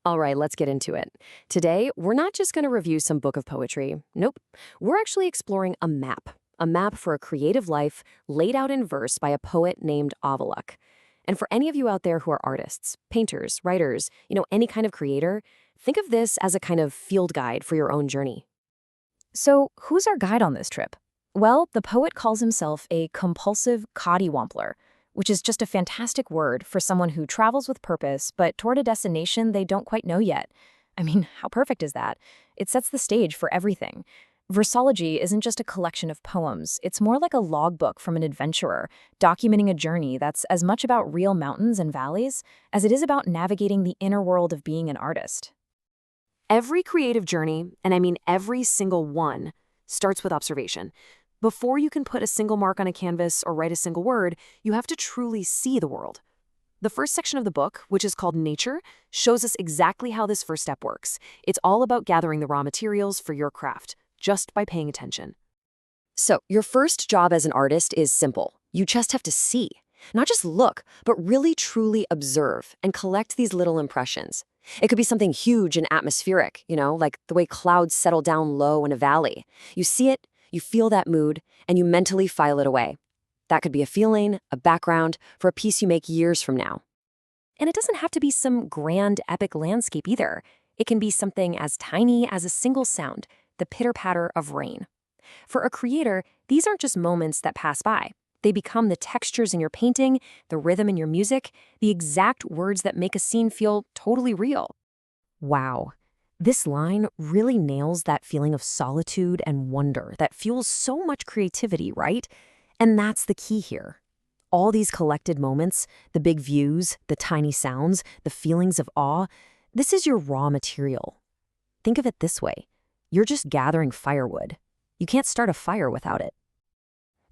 All right, let's get into it. Today, we're not just going to review some book of poetry. Nope. We're actually exploring a map for a creative life laid out in verse by a poet named Avalok. And for any of you out there who are artists, painters, writers, any kind of creator, think of this as a kind of field guide for your own journey. So, who's our guide on this trip? Well, the poet calls himself a compulsive coddywampler, which is just a fantastic word for someone who travels with purpose, but toward a destination they don't quite know yet. I mean, how perfect is that? It sets the stage for everything. Versology isn't just a collection of poems, it's more like a logbook from an adventurer, documenting a journey that's as much about real mountains and valleys as it is about navigating the inner world of being an artist. Every creative journey, and I mean every single one, starts with observation. Before you can put a single mark on a canvas or write a single word, you have to truly see the world. The first section of the book, which is called Nature, shows us exactly how this first step works. It's all about gathering the raw materials for your craft, just by paying attention. So, your first job as an artist is simple. You just have to see. Not just look, but really truly observe and collect these little impressions. It could be something huge and atmospheric, like the way clouds settle down low in a valley. You see it, you feel that mood, and you mentally file it away. That could be a feeling, a background, for a piece you make years from now. And it doesn't have to be some grand, epic landscape either. It can be something as tiny as a single sound, the pitter-patter of rain. For a creator, these aren't just moments that pass by. They become the textures in your painting, the rhythm in your music, the exact words that make a scene feel totally real. Wow. This line really nails that feeling of solitude and wonder that fuels so much creativity, right? And that's the key here. All these collected moments, the big views, the tiny sounds, the feelings of awe, this is your raw material. Think of it this way. You're just gathering firewood. You can't start a fire without it.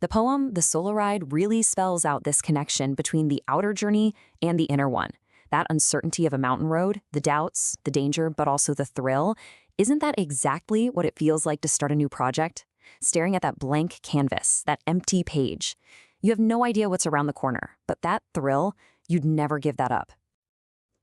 The poem, The Solar Ride, really spells out this connection between the outer journey and the inner one. That uncertainty of a mountain road, the doubts, the danger, but also the thrill. Isn't that exactly what it feels like to start a new project? Staring at that blank canvas, that empty page. You have no idea what's around the corner, but that thrill, you'd never give that up.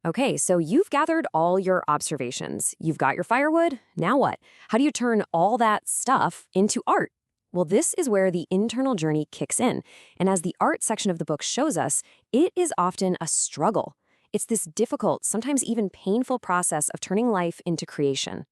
Okay, so you've gathered all your observations. You've got your firewood. Now what? How do you turn all that stuff into art? Well, this is where the internal journey kicks in. And as the art section of the book shows us, it is often a struggle. It's this difficult, sometimes even painful process of turning life into creation.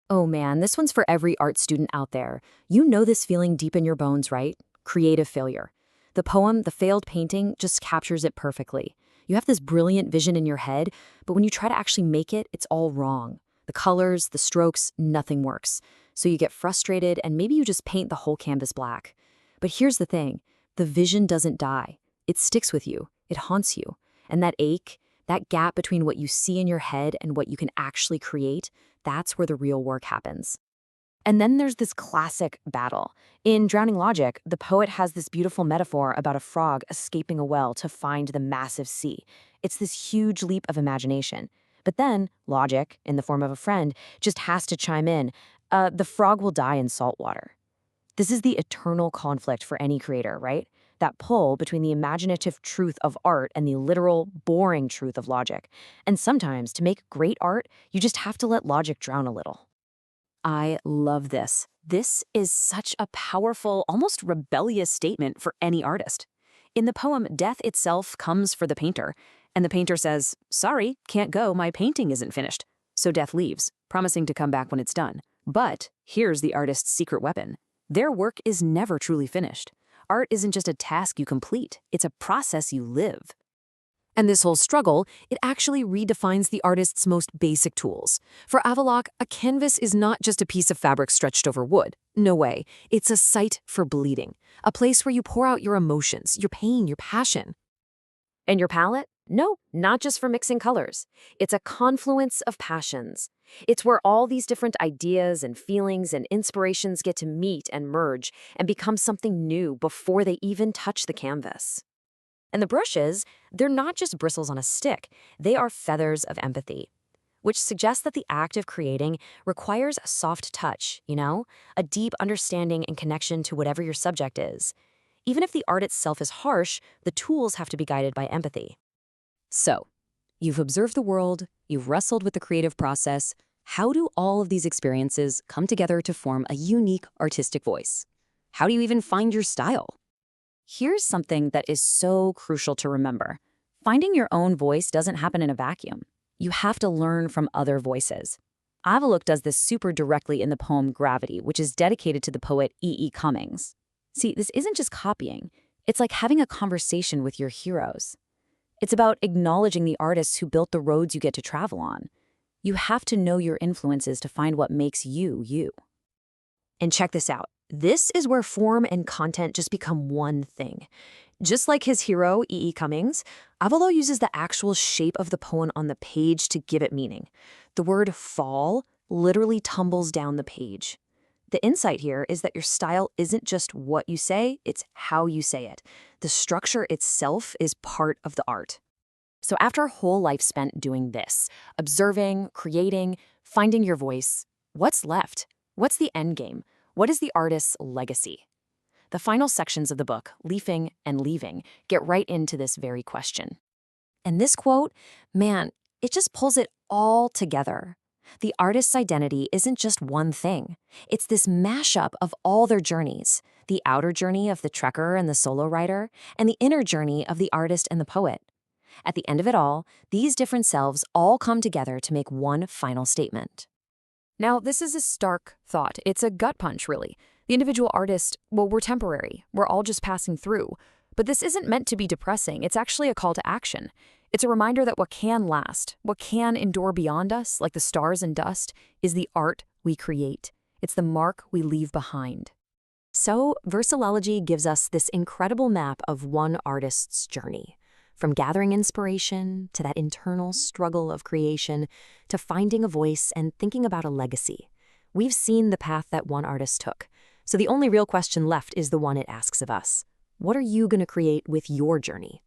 Oh man, this one's for every art student out there. You know this feeling deep in your bones, right? Creative failure. The poem, The Failed Painting, just captures it perfectly. You have this brilliant vision in your head, but when you try to actually make it, it's all wrong. The colors, the strokes, nothing works. So you get frustrated and maybe you just paint the whole canvas black. But here's the thing, the vision doesn't die. It sticks with you, it haunts you. And that ache, that gap between what you see in your head and what you can actually create, that's where the real work happens. And then there's this classic battle. In Drowning Logic, the poet has this beautiful metaphor about a frog escaping a well to find the massive sea. It's this huge leap of imagination. But then, logic, in the form of a friend, just has to chime in. The frog will die in salt water. This is the eternal conflict for any creator, right? That pull between the imaginative truth of art and the literal, boring truth of logic. And sometimes, to make great art, you just have to let logic drown a little. I love this. This is such a powerful, almost rebellious statement for any artist. In the poem, death itself comes for the painter, and the painter says, "Sorry, can't go, my painting isn't finished." So death leaves, promising to come back when it's done. But here's the artist's secret weapon. Their work is never truly finished. Art isn't just a task you complete, it's a process you live. And this whole struggle, it actually redefines the artist's most basic tools. For Avalok, a canvas is not just a piece of fabric stretched over wood. No way. It's a site for bleeding, a place where you pour out your emotions, your pain, your passion. And your palette? No, not just for mixing colors. It's a confluence of passions. It's where all these different ideas and feelings and inspirations get to meet and merge and become something new before they even touch the canvas. And the brushes, they're not just bristles on a stick, they are feathers of empathy, which suggests that the act of creating requires a soft touch, a deep understanding and connection to whatever your subject is. Even if the art itself is harsh, the tools have to be guided by empathy. So, you've observed the world, you've wrestled with the creative process. How do all of these experiences come together to form a unique artistic voice? How do you even find your style? Here's something that is so crucial to remember. Finding your own voice doesn't happen in a vacuum. You have to learn from other voices. Avalok does this super directly in the poem Gravity, which is dedicated to the poet E. E. Cummings. See, this isn't just copying. It's like having a conversation with your heroes. It's about acknowledging the artists who built the roads you get to travel on. You have to know your influences to find what makes you, you. And check this out. This is where form and content just become one thing. Just like his hero, E. E. Cummings, Avalok uses the actual shape of the poem on the page to give it meaning. The word fall literally tumbles down the page. The insight here is that your style isn't just what you say, it's how you say it. The structure itself is part of the art. So after a whole life spent doing this, observing, creating, finding your voice, what's left? What's the end game? What is the artist's legacy? The final sections of the book, Leafing and Leaving, get right into this very question. And this quote, man, it just pulls it all together. The artist's identity isn't just one thing. It's this mashup of all their journeys, the outer journey of the trekker and the solo writer, and the inner journey of the artist and the poet. At the end of it all, these different selves all come together to make one final statement. Now, this is a stark thought. It's a gut punch, really. The individual artist, well, we're temporary. We're all just passing through. But this isn't meant to be depressing. It's actually a call to action. It's a reminder that what can last, what can endure beyond us, like the stars and dust, is the art we create. It's the mark we leave behind. So, Versology gives us this incredible map of one artist's journey. From gathering inspiration, to that internal struggle of creation, to finding a voice and thinking about a legacy. We've seen the path that one artist took. So the only real question left is the one it asks of us. What are you going to create with your journey?